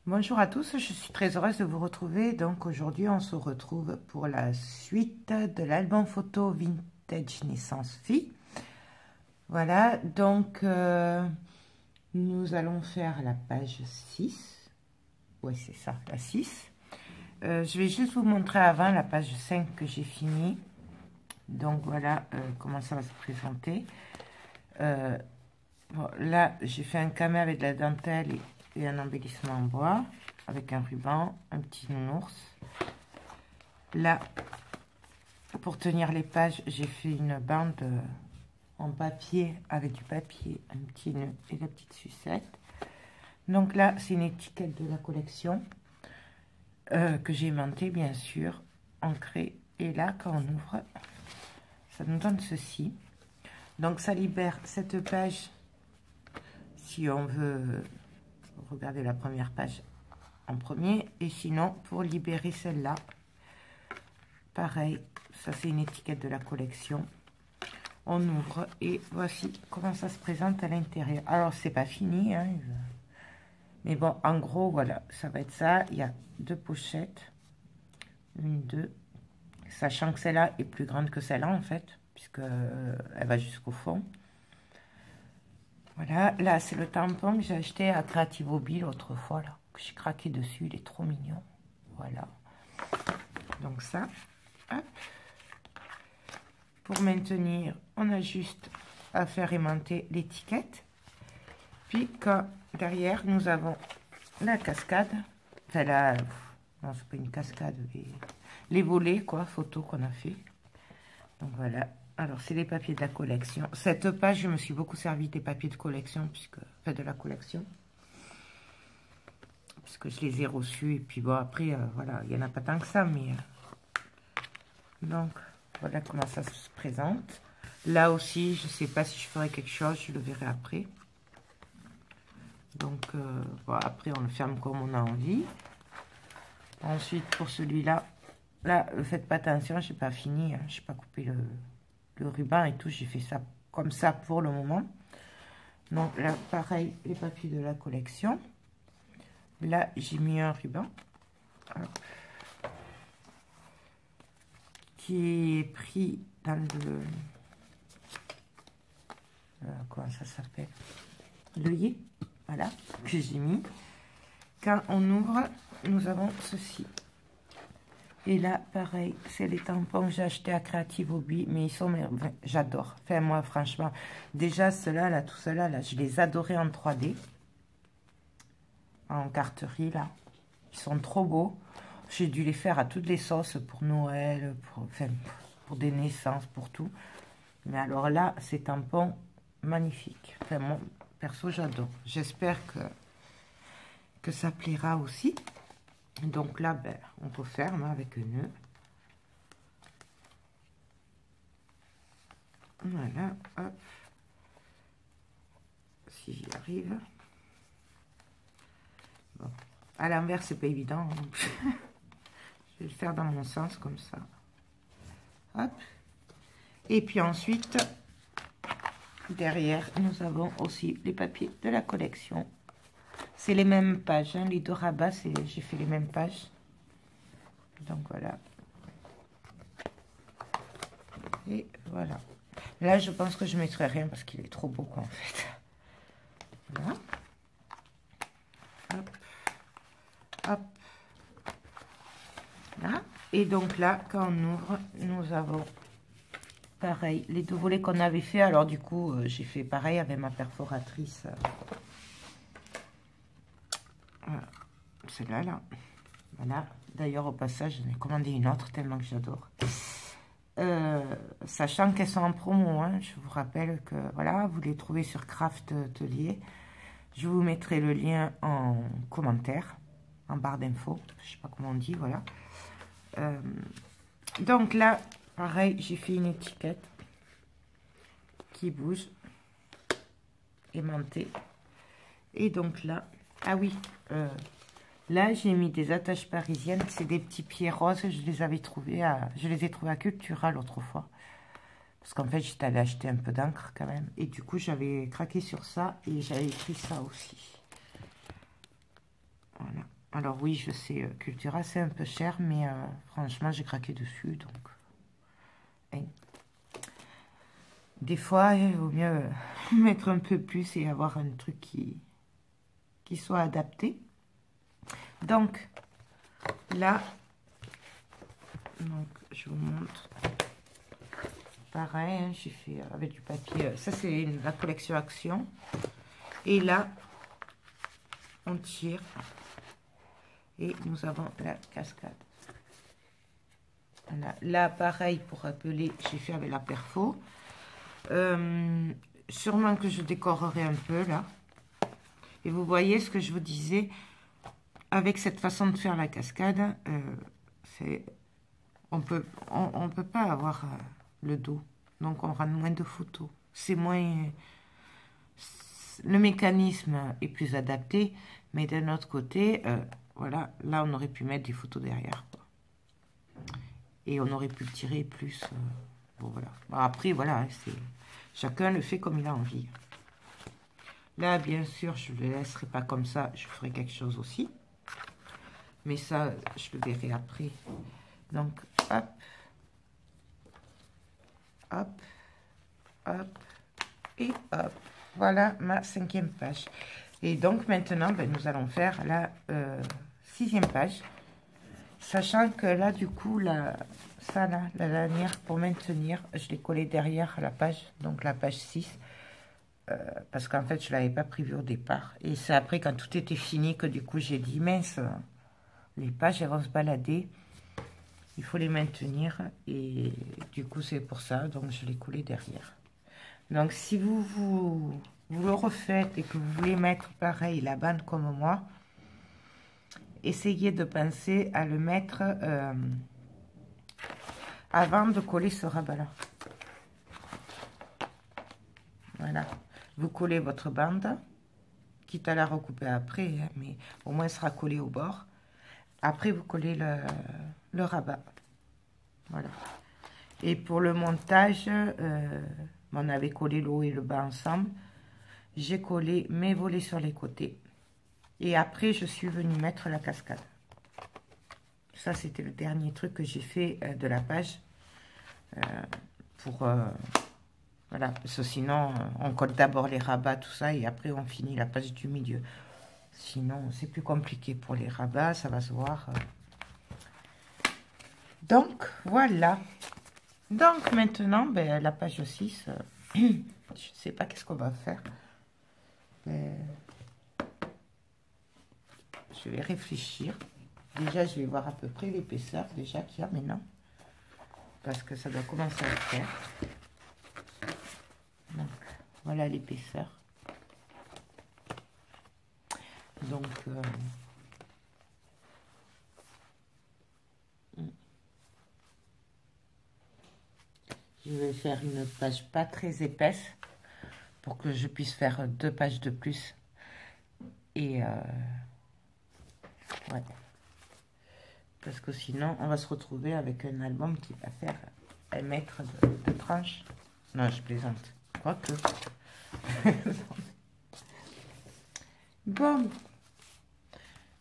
Bonjour à tous, je suis très heureuse de vous retrouver. Donc aujourd'hui, on se retrouve pour la suite de l'album photo Vintage Naissance Fille. Voilà, donc nous allons faire la page 6. Oui, c'est ça, la 6. Je vais juste vous montrer avant la page 5 que j'ai fini. Donc voilà comment ça va se présenter. Bon, là, j'ai fait un camé avec de la dentelle et un embellissement en bois, avec un ruban, un petit nounours. Là, pour tenir les pages, j'ai fait une bande en papier, avec du papier, un petit nœud et la petite sucette. Donc là, c'est une étiquette de la collection que j'ai aimantée, bien sûr, ancrée. Et là, quand on ouvre, ça nous donne ceci. Donc ça libère cette page si on veut regarder la première page en premier, et sinon pour libérer celle-là, pareil, ça c'est une étiquette de la collection. On ouvre et voici comment ça se présente à l'intérieur. Alors c'est pas fini, hein, mais bon, en gros voilà, ça va être ça. Il y a deux pochettes, une, deux, sachant que celle-là est plus grande que celle-là en fait, puisque elle va jusqu'au fond. Voilà, là c'est le tampon que j'ai acheté à Creative Hobby l'autre fois, là, que j'ai craqué dessus, il est trop mignon. Voilà, donc ça, hop. Pour maintenir, on a juste à faire aimanter l'étiquette. Puis quand derrière, nous avons la cascade, enfin la, non c'est pas une cascade, les volets quoi, photos qu'on a fait. Donc voilà. Alors, c'est les papiers de la collection. Cette page, je me suis beaucoup servi des papiers de collection, enfin de la collection, puisque je les ai reçus. Et puis bon, après, voilà, il n'y en a pas tant que ça, mais... donc, voilà comment ça se présente. Là aussi, je ne sais pas si je ferai quelque chose, je le verrai après. Donc, bon, après, on le ferme comme on a envie. Ensuite, pour celui-là, là, faites pas attention, je n'ai pas fini, hein, je n'ai pas coupé le ruban et tout, j'ai fait ça comme ça pour le moment. Donc là pareil, les papiers de la collection. Là j'ai mis un ruban qui est pris dans le comment ça s'appelle, l'œillet, voilà, que j'ai mis. Quand on ouvre, nous avons ceci. Et là, pareil, c'est les tampons que j'ai achetés à Creative Hobby, mais ils sont merveilleux, j'adore. Enfin, moi, franchement, déjà, ceux-là, là, tout cela, là, je les adorais en 3D, en carterie, là. Ils sont trop beaux. J'ai dû les faire à toutes les sauces pour Noël, enfin, pour des naissances, pour tout. Mais alors là, ces tampons, magnifiques. Enfin, moi, perso, j'adore. J'espère que ça plaira aussi. Donc là, ben, on referme avec un nœud. Voilà, hop. Si j'y arrive. Bon. À l'envers, c'est pas évident. Donc je vais le faire dans mon sens, comme ça. Hop. Et puis ensuite, derrière, nous avons aussi les papiers de la collection. C'est les mêmes pages, hein, les deux rabats, j'ai fait les mêmes pages. Donc voilà. Et voilà. Là, je pense que je ne mettrai rien parce qu'il est trop beau, quoi, en fait. Voilà. Hop. Hop. Là. Et donc là, quand on ouvre, nous avons pareil, les deux volets qu'on avait fait. Alors du coup, j'ai fait pareil avec ma perforatrice. Voilà. Celle-là, là. Voilà. D'ailleurs, au passage, j'en ai commandé une autre tellement que j'adore. Sachant qu'elles sont en promo, hein, je vous rappelle que voilà, vous les trouvez sur Craft Atelier. Je vous mettrai le lien en commentaire, en barre d'infos, je sais pas comment on dit, voilà. Donc là, pareil, j'ai fait une étiquette qui bouge, aimantée. Et donc là, ah oui, là j'ai mis des attaches parisiennes, c'est des petits pieds roses, je les ai trouvés à Cultura l'autre fois. Parce qu'en fait, j'étais allée acheter un peu d'encre quand même. Et du coup, j'avais craqué sur ça et j'avais écrit ça aussi. Voilà. Alors oui, je sais, Cultura, c'est un peu cher, mais franchement, j'ai craqué dessus, donc... hein. Des fois, il vaut mieux mettre un peu plus et avoir un truc qui soit adapté. Donc, là, donc, je vous montre. Pareil, hein, j'ai fait avec du papier. Ça, c'est la collection Action. Et là, on tire. Et nous avons la cascade. Voilà. Là, pareil, pour rappeler, j'ai fait avec la perfo. Sûrement que je décorerai un peu, là. Et vous voyez ce que je vous disais, avec cette façon de faire la cascade, on peut pas avoir le dos. Donc, on rend moins de photos. C'est moins... Le mécanisme est plus adapté, mais d'un autre côté, voilà, là, on aurait pu mettre des photos derrière, quoi. Et on aurait pu le tirer plus. Bon, voilà. Bon, après, voilà, chacun le fait comme il a envie. Là, bien sûr, je ne le laisserai pas comme ça. Je ferai quelque chose aussi. Mais ça, je le verrai après. Donc, hop. Hop. Hop. Et hop. Voilà ma 5e page. Et donc, maintenant, ben, nous allons faire la 6e page. Sachant que là, du coup, ça, là, la lanière, pour maintenir, je l'ai collé derrière la page. Donc, la page 6. Parce qu'en fait, je ne l'avais pas prévu au départ. Et c'est après, quand tout était fini, que du coup, j'ai dit, mince, les pages, elles vont se balader. Il faut les maintenir. Et du coup, c'est pour ça. Donc, je l'ai collé derrière. Donc, si vous le refaites et que vous voulez mettre, pareil, la bande comme moi, essayez de penser à le mettre avant de coller ce rabat-là. Voilà. Vous collez votre bande, quitte à la recouper après, hein, mais au moins elle sera collée au bord. Après, vous collez le rabat. Voilà. Et pour le montage, on avait collé le haut et le bas ensemble. J'ai collé mes volets sur les côtés. Et après, je suis venue mettre la cascade. Ça, c'était le dernier truc que j'ai fait de la page. Voilà, parce que sinon, on colle d'abord les rabats, tout ça, et après, on finit la page du milieu. Sinon, c'est plus compliqué pour les rabats, ça va se voir. Donc, voilà. Donc, maintenant, ben, la page 6, je ne sais pas qu'est-ce qu'on va faire. Je vais réfléchir. Déjà, je vais voir à peu près l'épaisseur déjà qu'il y a maintenant. Parce que ça doit commencer à faire. Donc, voilà l'épaisseur. Donc, je vais faire une page pas très épaisse pour que je puisse faire 2 pages de plus. Et ouais. Parce que sinon, on va se retrouver avec un album qui va faire 1 mètre de tranche. Non, je plaisante. Quoique. Bon.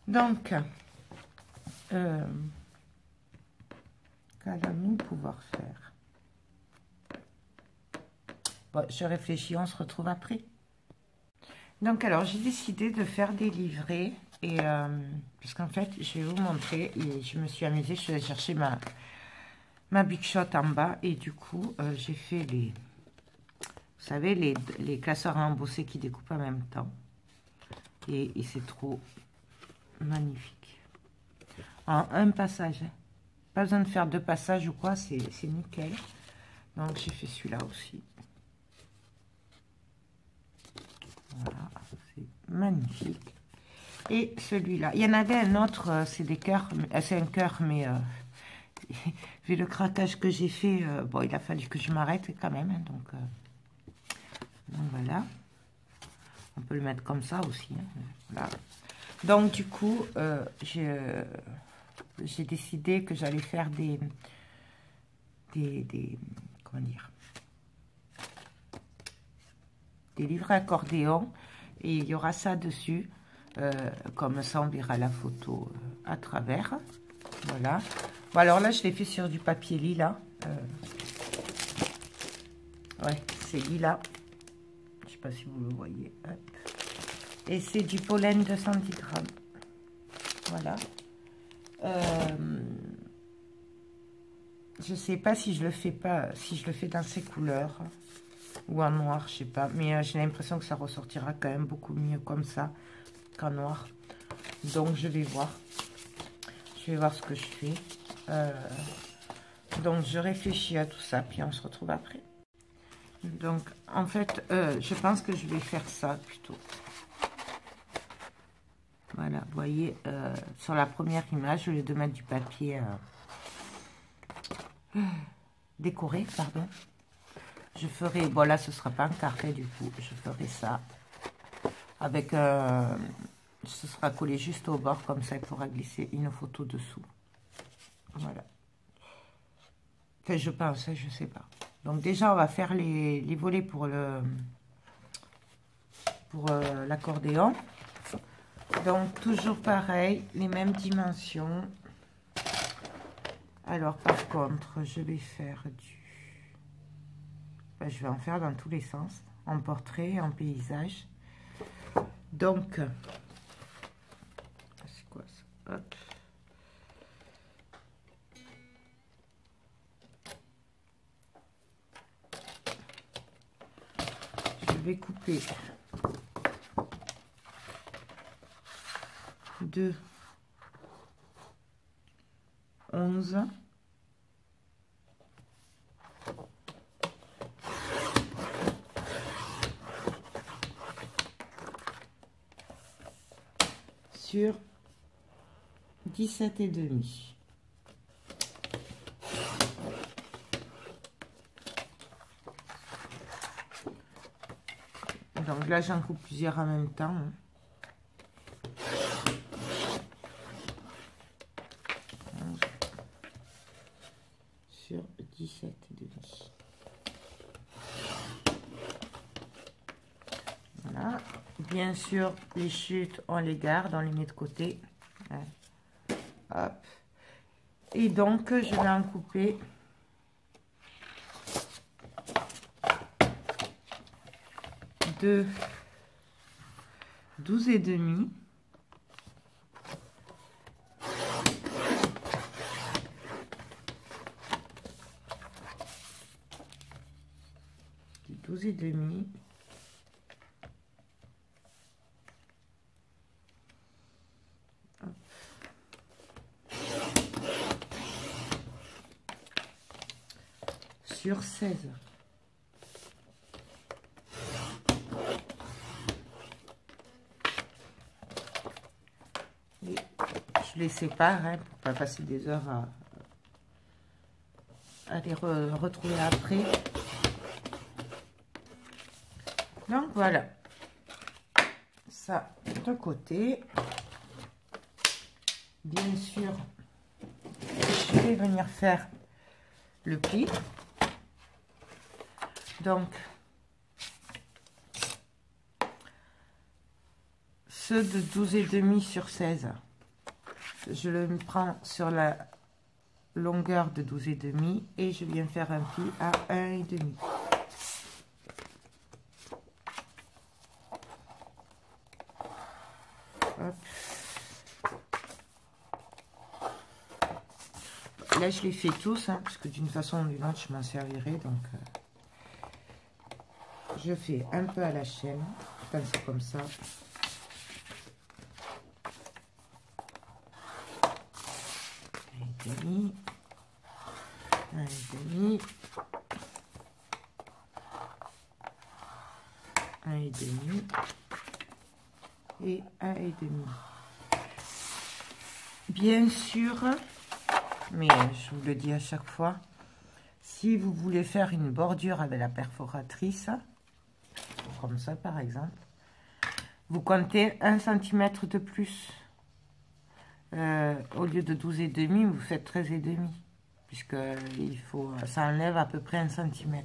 Donc, qu'allons-nous pouvoir faire? Bon, je réfléchis, on se retrouve après. Donc, alors, j'ai décidé de faire des livrets. Et parce qu'en fait, je vais vous montrer. Et je me suis amusée, je suis allée chercher ma Big Shot en bas. Et du coup, j'ai fait les... Vous savez, les classeurs à embosser qui découpent en même temps. Et c'est trop magnifique. En un passage. Hein. Pas besoin de faire 2 passages ou quoi, c'est nickel. Donc, j'ai fait celui-là aussi. Voilà, c'est magnifique. Et celui-là. Il y en avait un autre, c'est des cœurs. C'est un cœur, mais vu le craquage que j'ai fait, bon, il a fallu que je m'arrête quand même. Hein, donc, voilà. On peut le mettre comme ça aussi. Hein, voilà. Donc, du coup, j'ai décidé que j'allais faire des comment dire, des livrets accordéon, et il y aura ça dessus. Comme ça, on verra la photo à travers. Voilà. Bon, alors là, je l'ai fait sur du papier lilas. Ouais, c'est lilas. Je sais pas si vous le voyez. Hop. Et c'est du pollen de 110 grammes. Voilà. Je sais pas si je le fais pas, si je le fais dans ces couleurs ou en noir, je sais pas. Mais j'ai l'impression que ça ressortira quand même beaucoup mieux comme ça qu'en noir. Donc je vais voir. Je vais voir ce que je fais. Donc je réfléchis à tout ça, puis on se retrouve après. Donc en fait, je pense que je vais faire ça plutôt. Voilà, vous voyez, sur la première image, au lieu de mettre du papier décoré, pardon, je ferai, bon là ce sera pas un carré du coup, je ferai ça avec, ce sera collé juste au bord, comme ça il pourra glisser une photo dessous. Voilà. Enfin, je pense, je sais pas. Donc déjà, on va faire les volets pour l'accordéon. Donc toujours pareil, les mêmes dimensions. Alors par contre, je vais faire ben, je vais en faire dans tous les sens, en portrait, en paysage. Donc, c'est quoi ça? Hop. Je vais couper 2, 11. Sur 17 et demi. Donc là, j'en coupe plusieurs en même temps. Hein. Sur 17 et demi. Voilà. Bien sûr, les chutes, on les garde, on les met de côté. Hop. Et donc, je vais en couper 12 et demi. Et demi. Hop. Sur 16. Et je les sépare hein, pour pas passer des heures à les retrouver après. Donc voilà, ça de côté. Bien sûr, je vais venir faire le pli. Donc, ceux de 12 et demi sur 16, je le prends sur la longueur de 12 et demi et je viens faire un pli à 1 et demi. Hop. Là, je les fais tous, hein, parce que d'une façon ou d'une autre, je m'en servirai. Donc, je fais un peu à la chaîne, comme ça. Un et demi. Un et demi. Un et demi. Et un et demi. Bien sûr, mais je vous le dis à chaque fois, si vous voulez faire une bordure avec la perforatrice, comme ça par exemple, vous comptez 1 cm de plus. Au lieu de 12 et demi, vous faites 13 et demi, puisque il faut, ça enlève à peu près 1 cm.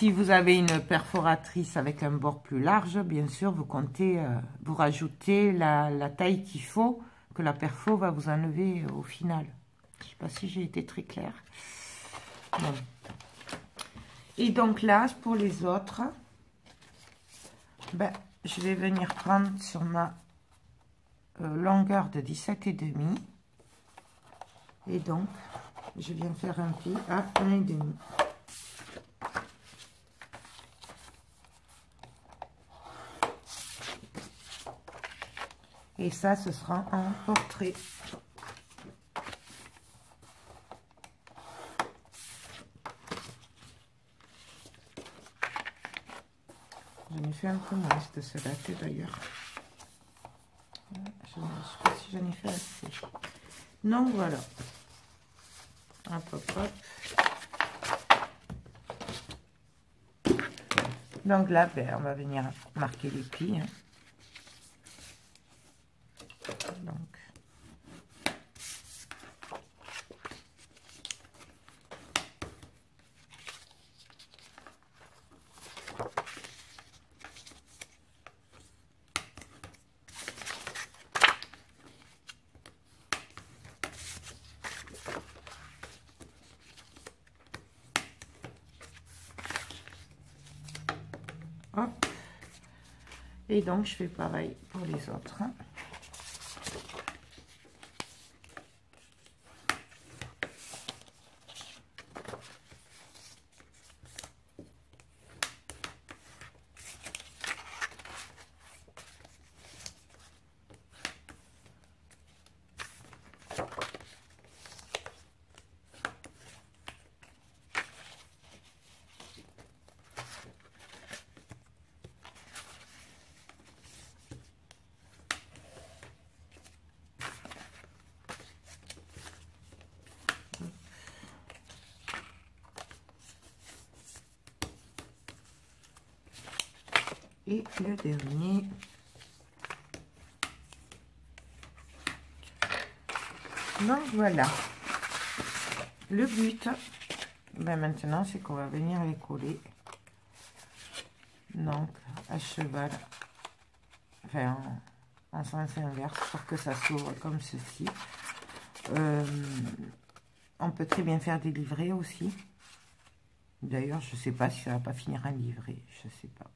Si vous avez une perforatrice avec un bord plus large, bien sûr, vous comptez, vous rajoutez la taille qu'il faut, que la perfo va vous enlever au final. Je ne sais pas si j'ai été très claire. Bon. Et donc là, pour les autres, ben, je vais venir prendre sur ma longueur de 17,5. Et donc, je viens faire un pli à 1,5. Et ça, ce sera un portrait. J'en ai fait un peu moins de ce latte d'ailleurs. Je ne sais pas si j'en ai fait assez. Donc voilà. Hop, hop, hop. Donc là, ben, on va venir marquer les plis. Hein. Donc. Hop. Et donc, je fais pareil pour les autres. Et le dernier. Donc voilà. Le but, ben maintenant, c'est qu'on va venir les coller. Donc, à cheval. Enfin, en sens inverse pour que ça s'ouvre comme ceci. On peut très bien faire des livrets aussi. D'ailleurs, je ne sais pas si ça va pas finir un livret. Je ne sais pas.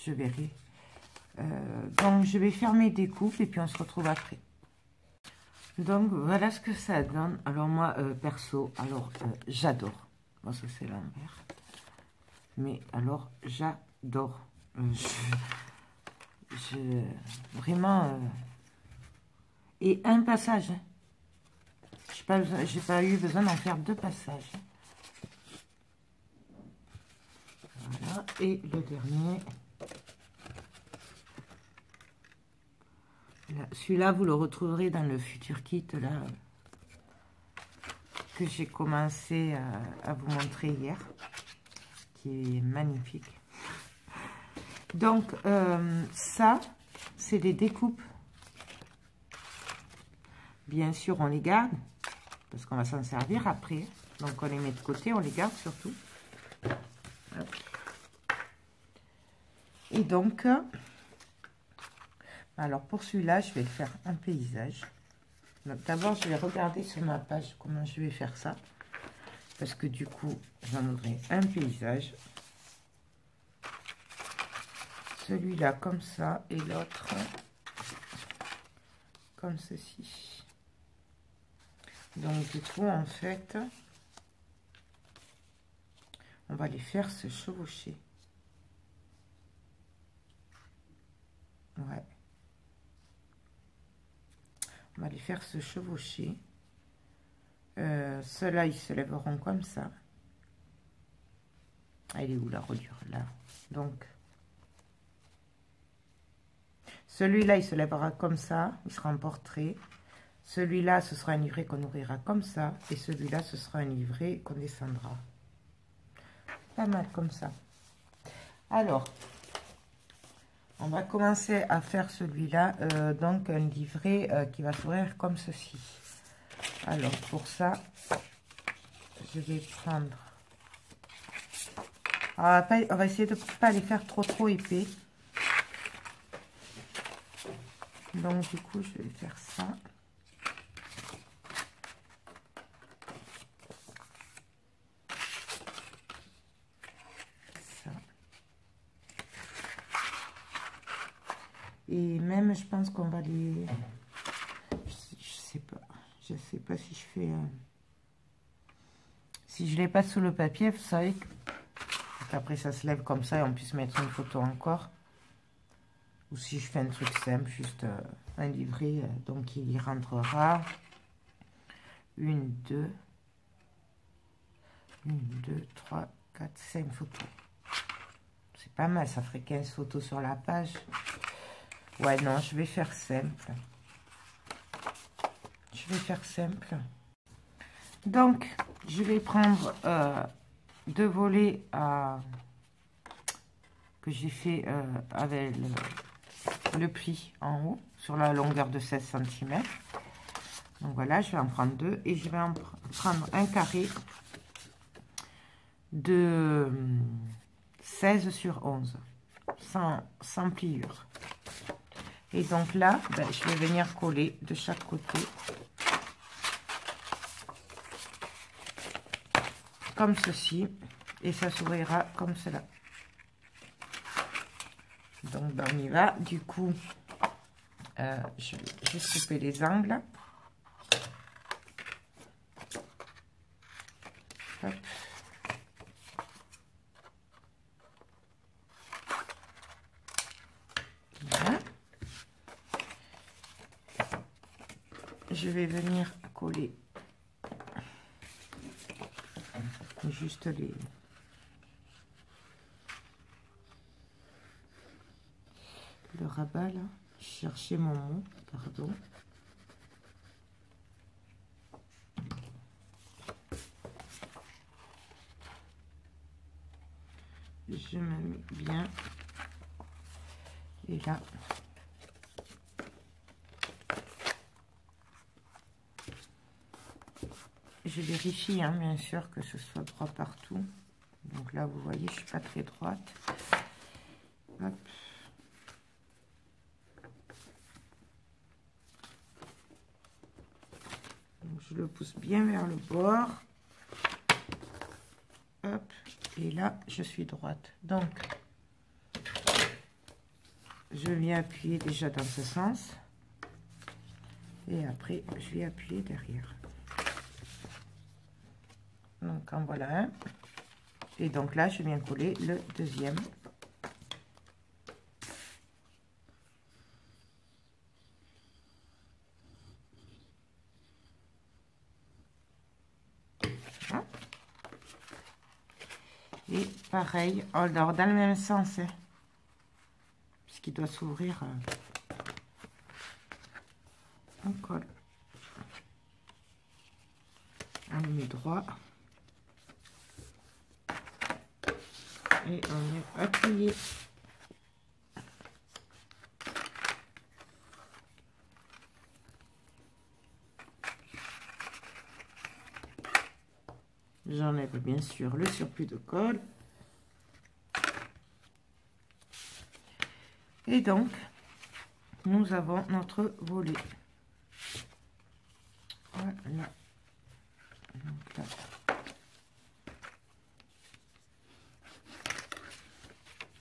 Je verrai. Donc, je vais faire mes découpes et puis on se retrouve après. Donc, voilà ce que ça donne. Alors, moi, perso, alors, j'adore. Bon, ça, c'est l'envers. Mais alors, j'adore. Vraiment... Et un passage. J'ai pas eu besoin d'en faire 2 passages. Voilà. Et le dernier... Celui-là, vous le retrouverez dans le futur kit là que j'ai commencé à vous montrer hier, qui est magnifique. Donc, ça, c'est des découpes. Bien sûr, on les garde, parce qu'on va s'en servir après. Donc, on les met de côté, on les garde surtout. Hop. Et donc... alors, pour celui-là, je vais faire un paysage. D'abord, je vais regarder sur ma page comment je vais faire ça. Parce que du coup, j'en aurai un paysage. Celui-là comme ça et l'autre comme ceci. Donc, du coup, en fait, on va les faire se chevaucher. Ouais. On va les faire se chevaucher. Ceux-là, ils se lèveront comme ça. Elle est où la reliure? Là. Donc, celui-là, il se lèvera comme ça. Il sera en portrait. Celui-là, ce sera un livret qu'on ouvrira comme ça. Et celui-là, ce sera un livret qu'on descendra. Pas mal comme ça. Alors, on va commencer à faire celui-là. Donc, un livret qui va s'ouvrir comme ceci. Alors, pour ça, je vais prendre On va essayer de ne pas les faire trop épais. Donc du coup, je vais faire ça. Ça. Et même, je pense qu'on va les... Je sais pas si je fais... Si je les passe sous le papier, vous savez qu'après ça se lève comme ça et on puisse mettre une photo encore. Ou si je fais un truc simple, juste un livret, donc il y rentrera 1, 2, 3, 4, 5 photos. C'est pas mal, ça ferait 15 photos sur la page. Ouais, non, je vais faire simple. Je vais faire simple. Donc, je vais prendre 2 volets que j'ai fait avec le pli en haut, sur la longueur de 16 cm. Donc voilà, je vais en prendre 2 et je vais en prendre un carré de 16 sur 11, sans pliure. Et donc là, ben, je vais venir coller de chaque côté. Comme ceci. Et ça s'ouvrira comme cela. Donc ben, on y va. Du coup, je vais couper les angles. Hop. Voilà. Je vais venir coller juste le rabat là. Chercher mon mot, pardon. Je me mets bien. Et là, je vérifie, hein, bien sûr, que ce soit droit partout. Donc là, vous voyez, je suis pas très droite. Hop. Donc, je le pousse bien vers le bord. Hop. Et là, je suis droite. Donc, je viens appuyer déjà dans ce sens. Et après, je vais appuyer derrière. Donc, en voilà un. Et donc là, je viens coller le deuxième. Voilà. Et pareil, alors dans le même sens, hein, puisqu'il doit s'ouvrir. On colle. On le met droit. Et on vient appuyer. J'enlève bien sûr le surplus de colle. Et donc, nous avons notre volet. Voilà. Donc là.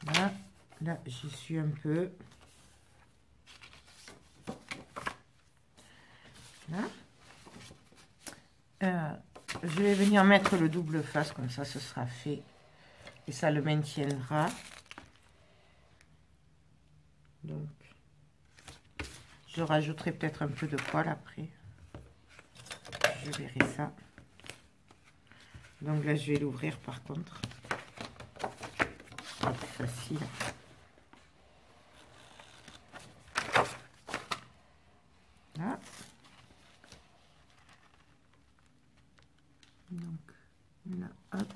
Voilà. Là, j'y suis un peu. Là. Je vais venir mettre le double face, comme ça ce sera fait. Et ça le maintiendra. Donc, je rajouterai peut-être un peu de colle après. Je verrai ça. Donc là, je vais l'ouvrir par contre. Pas plus facile. Là. Donc là, hop.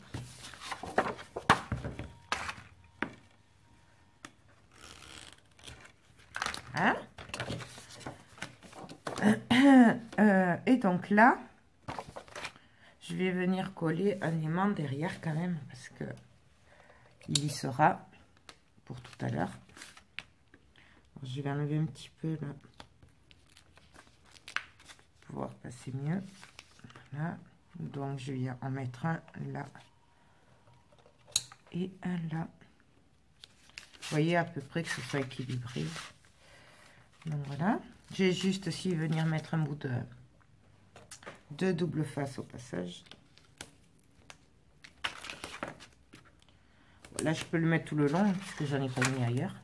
Hein? Et donc là, je vais venir coller un aimant derrière quand même, parce que il y sera pour tout à l'heure. Je vais enlever un petit peu là pour pouvoir passer mieux. Voilà. Donc je vais en mettre un là et un là. Vous voyez à peu près que ce soit équilibré. Donc voilà. J'ai juste aussi venir mettre un bout de double face au passage. Là je peux le mettre tout le long puisque j'en ai pas mis ailleurs.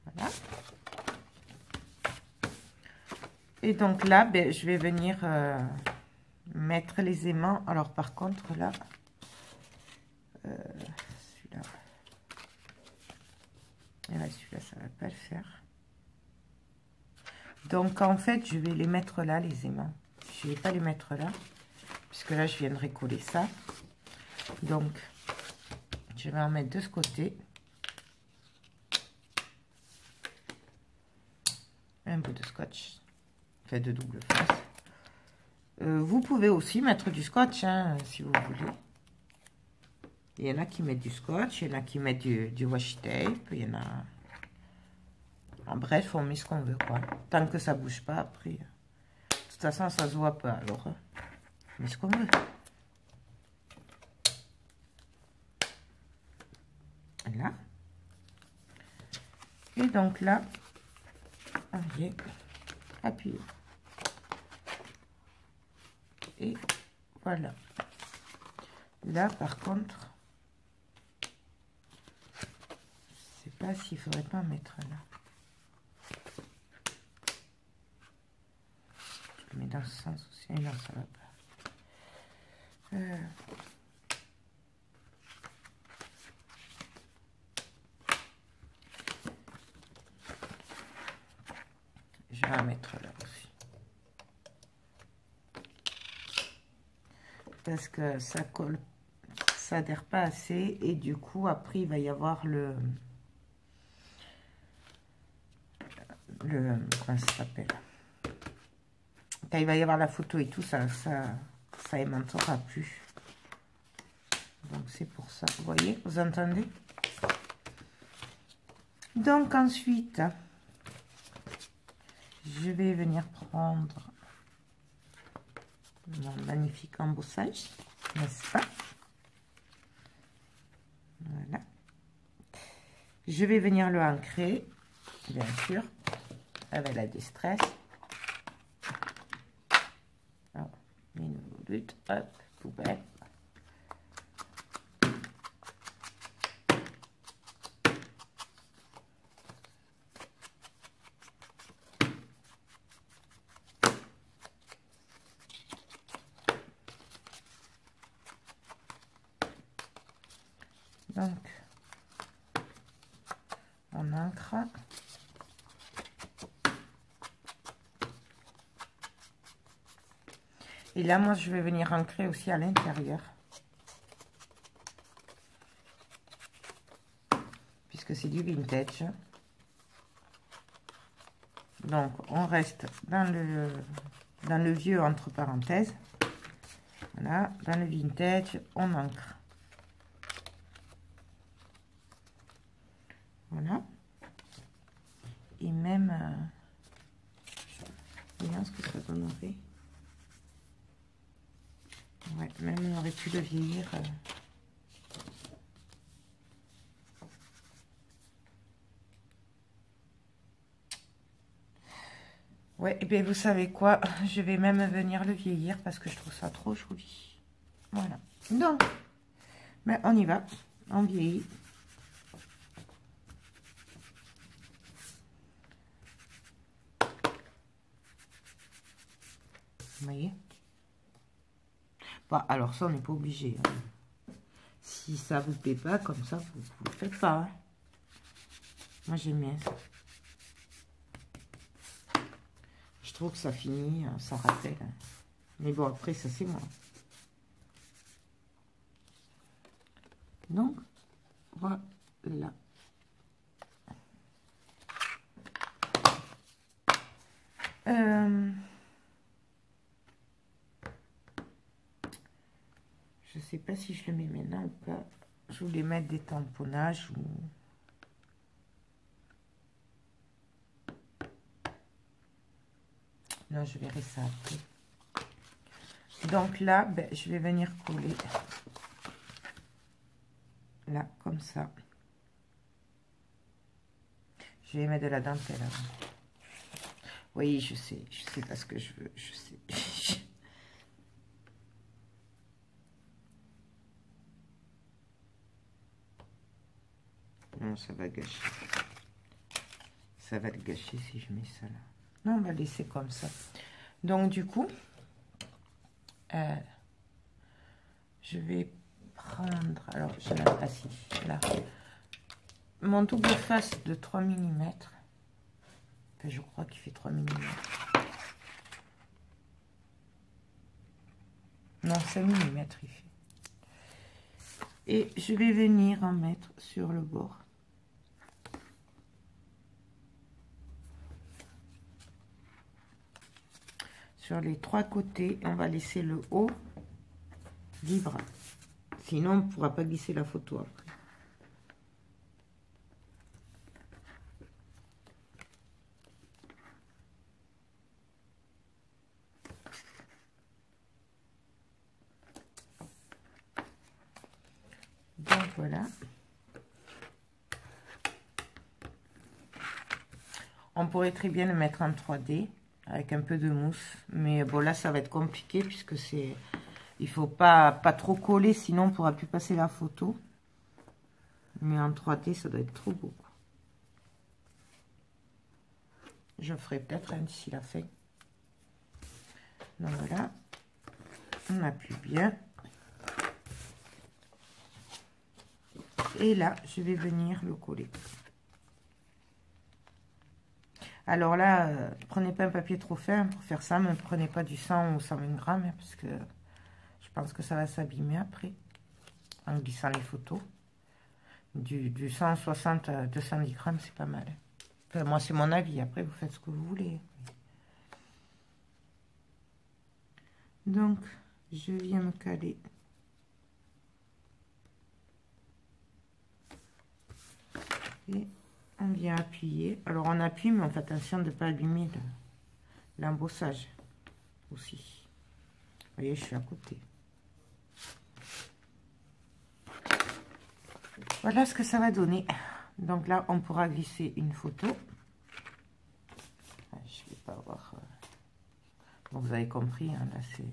Voilà. Et donc là, ben, je vais venir mettre les aimants. Alors par contre là, celui-là, et là celui-là, ça va pas le faire. Donc en fait, je vais les mettre là, les aimants. Je vais pas les mettre là, puisque là, je viendrai coller ça. Donc, je vais en mettre de ce côté. Un bout de scotch, fait de double face. Vous pouvez aussi mettre du scotch, hein, si vous voulez. Il y en a qui mettent du scotch, il y en a qui mettent du washi tape, il y en a... En bref, on met ce qu'on veut, quoi. Tant que ça bouge pas, après... De toute façon, ça se voit pas, alors... on met ce qu'on veut. Là. Et donc là, on vient appuyer. Et voilà. Là, par contre... je sais pas s'il faudrait pas mettre là. Mais dans ce sens aussi, non, ça va pas. Je vais en mettre là aussi. Parce que ça colle, ça adhère pas assez. Et du coup, après, il va y avoir le comment ça s'appelle? Quand il va y avoir la photo et tout, ça aimantera plus. Donc c'est pour ça, vous voyez, vous entendez? Donc ensuite, je vais venir prendre mon magnifique embossage, n'est-ce pas? Voilà. Je vais venir le ancrer, bien sûr, avec la distress. Oh, une lutte, hop, poubelle. Donc, on ancre. Et là, moi, je vais venir ancrer aussi à l'intérieur. Puisque c'est du vintage. Donc, on reste dans le vieux, entre parenthèses. Voilà, dans le vintage, on ancre. Voilà. Et même, voyons ce que ça donnerait. Ouais, même on aurait pu le vieillir. Ouais, et bien vous savez quoi, je vais même venir le vieillir parce que je trouve ça trop joli. Voilà. Donc, ben, on y va, on vieillit. Vous voyez? Bon, alors ça, on n'est pas obligé. Hein. Si ça vous plaît pas, comme ça, vous ne le faites pas. Hein. Moi, j'aime bien ça. Je trouve que ça finit, ça rappelle. Hein. Mais bon, après, ça, c'est moi. Donc, voilà. Je sais pas si je le mets maintenant ou pas. je voulais mettre des tamponnages ou... Non, je verrai ça après. Donc là, ben, je vais venir coller. Là, comme ça. Je vais mettre de la dentelle avant. Oui, je sais pas ce que je veux, je sais. Non, ça va gâcher. Ça va le gâcher si je mets ça là. Non, on va laisser comme ça. Donc, du coup, je vais prendre... Alors, je la place ici, là. Mon double face de 3 mm. Enfin, je crois qu'il fait 3 mm. Non, 5 mm, il fait. Et je vais venir en mettre sur le bord. Sur les 3 côtés, on va laisser le haut libre. Sinon, on ne pourra pas glisser la photo après. Donc voilà. On pourrait très bien le mettre en 3D avec un peu de mousse. Mais bon, là, ça va être compliqué puisque c'est... Il faut pas trop coller, sinon on ne pourra plus passer la photo. Mais en 3D, ça doit être trop beau. Je ferai peut-être un d'ici la fin. Donc voilà. On appuie bien. Et là, je vais venir le coller. Alors là, prenez pas un papier trop fin pour faire ça, mais prenez pas du 100 ou 120 grammes, hein, parce que je pense que ça va s'abîmer après, en glissant les photos. Du 160 à 210 grammes, c'est pas mal. Enfin, moi, c'est mon avis. Après, vous faites ce que vous voulez. Donc, je viens me caler. Et on vient appuyer. Alors, on appuie, mais on fait attention de ne pas abîmer l'embossage aussi. Vous voyez, je suis à côté. Voilà ce que ça va donner. Donc là, on pourra glisser une photo. Je vais pas avoir... Bon, vous avez compris, hein, là c'est...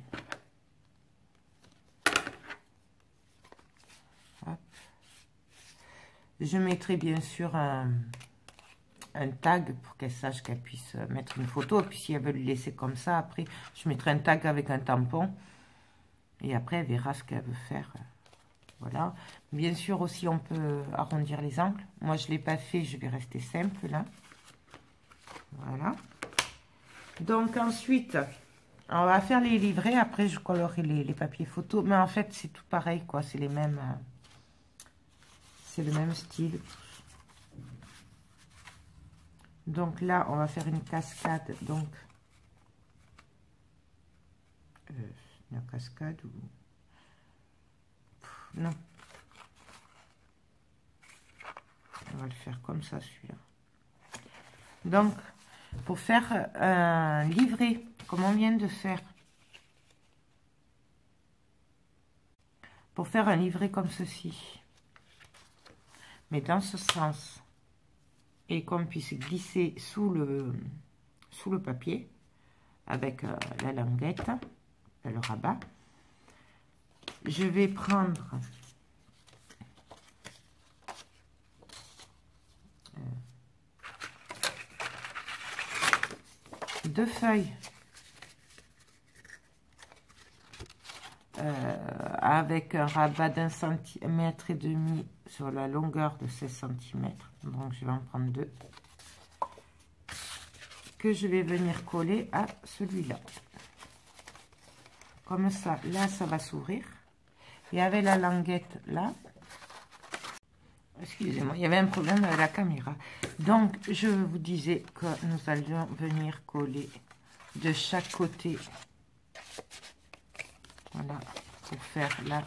Je mettrai bien sûr un tag pour qu'elle sache qu'elle puisse mettre une photo. Et puis si elle veut le laisser comme ça, après, je mettrai un tag avec un tampon. Et après, elle verra ce qu'elle veut faire. Voilà. Bien sûr aussi, on peut arrondir les angles. Moi, je ne l'ai pas fait, je vais rester simple là. Voilà. Donc ensuite, on va faire les livrets. Après, je colorerai les papiers photos. Mais en fait, c'est tout pareil, quoi. C'est les mêmes... c'est le même style. Donc là, on va faire une cascade. Donc, une cascade ou... non. On va le faire comme ça, celui-là. Donc, pour faire un livret, comme on vient de faire, pour faire un livret comme ceci, mais dans ce sens, et qu'on puisse glisser sous le papier, avec la languette, le rabat, je vais prendre deux feuilles avec un rabat d'1,5 cm sur la longueur de 16 cm. Donc je vais en prendre deux que je vais venir coller à celui-là. Comme ça, là, ça va s'ouvrir. Et avec la languette là, excusez-moi, il y avait un problème avec la caméra. Donc, je vous disais que nous allions venir coller de chaque côté. Voilà, pour faire la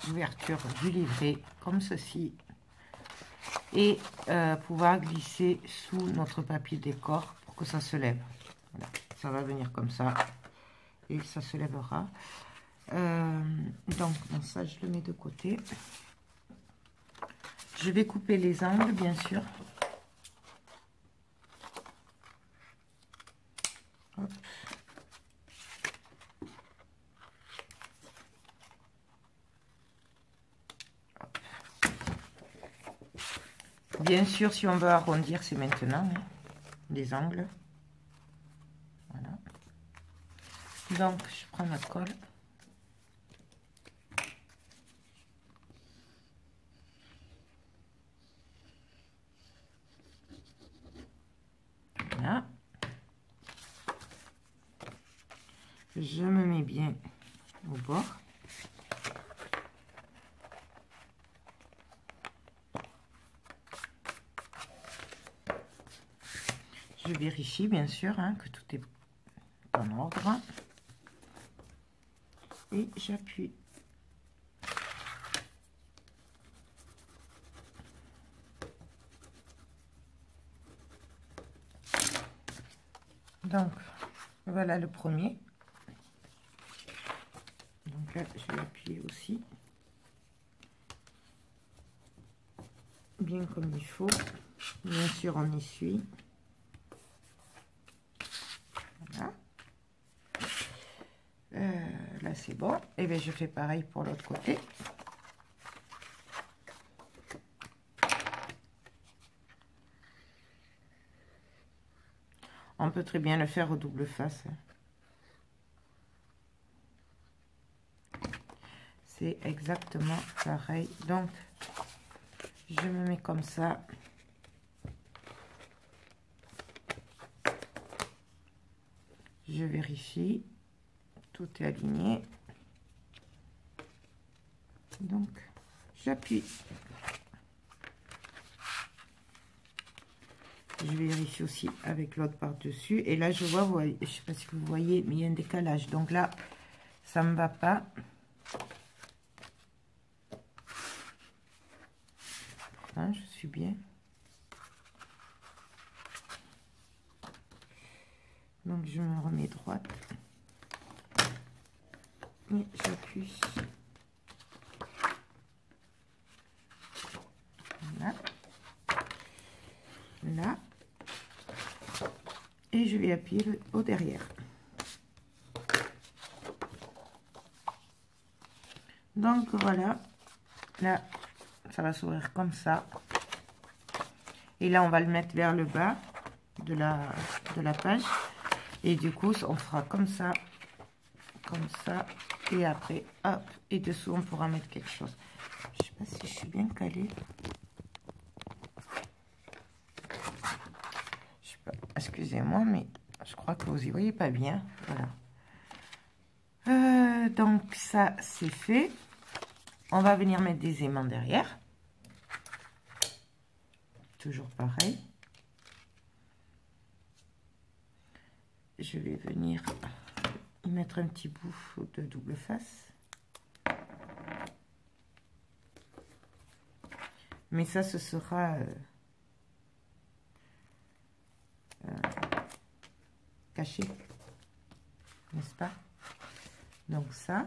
l'ouverture du livret, comme ceci. Et pouvoir glisser sous notre papier décor pour que ça se lève. Voilà. Ça va venir comme ça. Et ça se lèvera. Donc, bon, ça, je le mets de côté. Je vais couper les angles, bien sûr. Hop. Hop. Bien sûr, si on veut arrondir, c'est maintenant, hein, les angles. Voilà. Donc, je prends ma colle. Voilà. Je me mets bien au bord. Je vérifie bien sûr hein, que tout est en ordre. Et j'appuie. Donc, voilà le premier. Donc là, je vais appuyer aussi. Bien comme il faut. Bien sûr, on essuie. Voilà. Là, c'est bon. Et bien, je fais pareil pour l'autre côté. On peut très bien le faire au double face. C'est exactement pareil. Donc, je me mets comme ça. Je vérifie. Tout est aligné. Donc, j'appuie. Je vérifie aussi avec l'autre par-dessus. Et là, je vois, je ne sais pas si vous voyez, mais il y a un décalage. Donc là, ça ne me va pas. Hein, je suis bien. Donc, je me remets droite. Et j'appuie. Voilà. Là. Et je vais appuyer au derrière. Donc, voilà. Là, ça va s'ouvrir comme ça. Et là, on va le mettre vers le bas de la page. Et du coup, on fera comme ça. Et après, hop. Et dessous, on pourra mettre quelque chose. Je sais pas si je suis bien calée. Je sais pas. Excusez-moi, mais je crois que vous y voyez pas bien. Voilà. Donc, ça, c'est fait. On va venir mettre des aimants derrière. Toujours pareil. Je vais venir y mettre un petit bout de double face. Mais ça, ce sera caché, n'est-ce pas? Donc ça,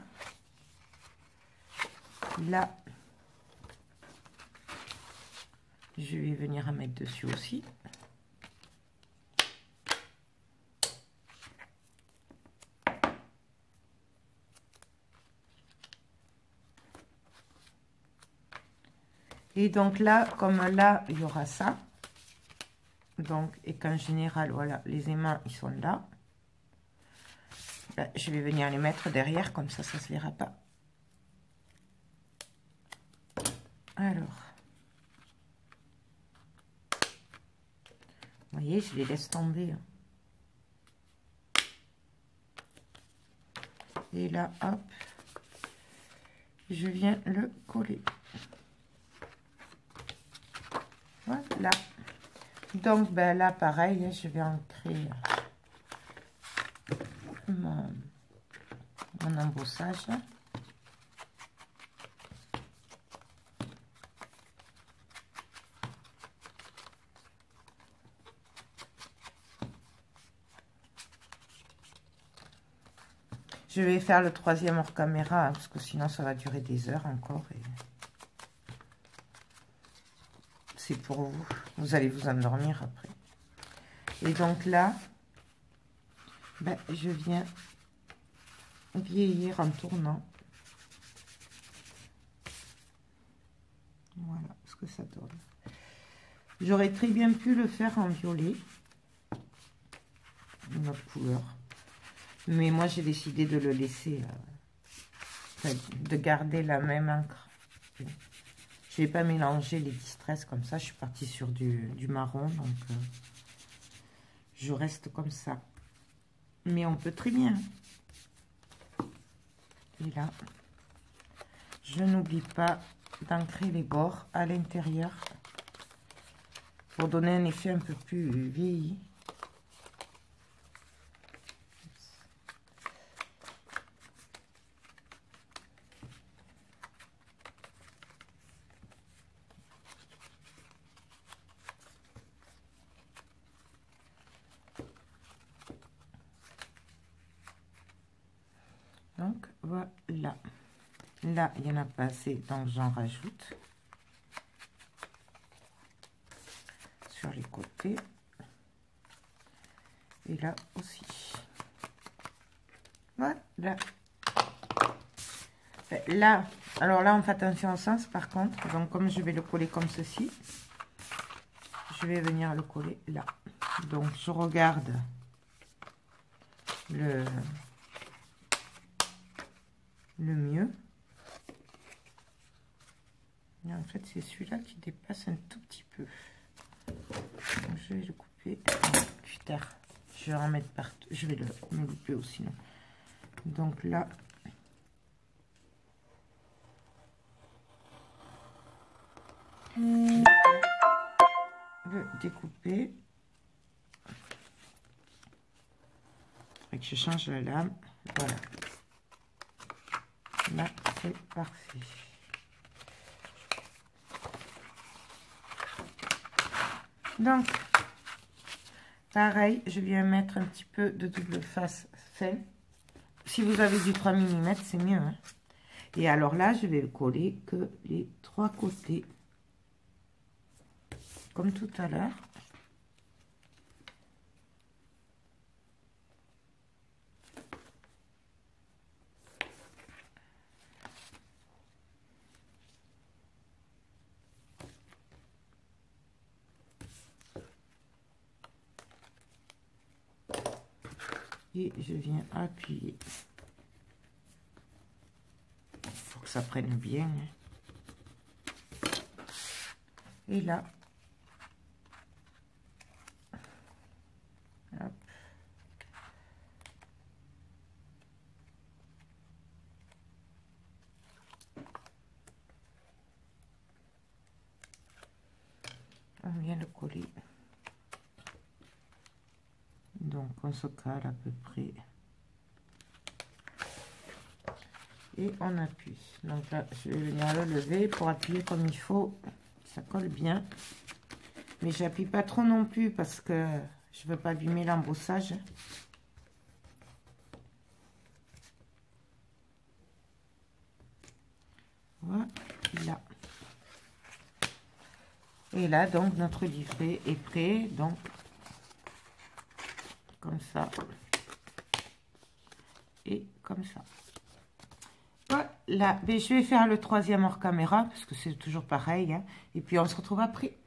là, je vais venir en mettre dessus aussi. Et donc là, comme là, il y aura ça. Donc, et qu'en général, voilà, les aimants, ils sont là. Là, je vais venir les mettre derrière, comme ça, ça ne se verra pas. Alors, vous voyez, je les laisse tomber. Et là, hop, je viens le coller. Voilà. Donc, ben là, pareil, je vais ancrer mon embossage. Je vais faire le troisième hors caméra, hein, parce que sinon ça va durer des heures encore. C'est pour vous. Vous allez vous endormir après. Et donc là, ben, je viens vieillir en tournant. Voilà ce que ça donne. J'aurais très bien pu le faire en violet. Une autre couleur. Mais moi, j'ai décidé de le laisser, de garder la même encre. Je vais pas mélanger les distress comme ça. Je suis partie sur du marron, donc je reste comme ça. Mais on peut très bien. Et là, je n'oublie pas d'ancrer les bords à l'intérieur pour donner un effet un peu plus vieilli. Donc voilà, là il n'y en a pas assez, donc j'en rajoute sur les côtés et là aussi. Voilà. Là, alors là on fait attention au sens par contre, donc comme je vais le coller comme ceci, je vais venir le coller là. Donc je regarde le mieux. Et en fait, c'est celui-là qui dépasse un tout petit peu. Donc, je vais le couper. Putain, je vais en mettre partout. Je vais me louper aussi. Non. Donc là, le découper. Et que je change la lame. Voilà. Là, c'est parfait. Donc, pareil, je viens mettre un petit peu de double face fin. Si vous avez du 3 mm, c'est mieux. Hein. Et alors là, je vais le coller que les 3 côtés. Comme tout à l'heure. Et je viens appuyer. Il faut que ça prenne bien. Et là, hop. On vient le coller. Donc on se cale à peu près et on appuie. Donc là je vais venir le lever pour appuyer comme il faut, ça colle bien, mais j'appuie pas trop non plus parce que je veux pas abîmer l'embossage. Voilà. Et là donc notre livret est prêt, donc comme ça et comme ça. Voilà, mais je vais faire le troisième hors caméra parce que c'est toujours pareil, hein. Et puis on se retrouve après.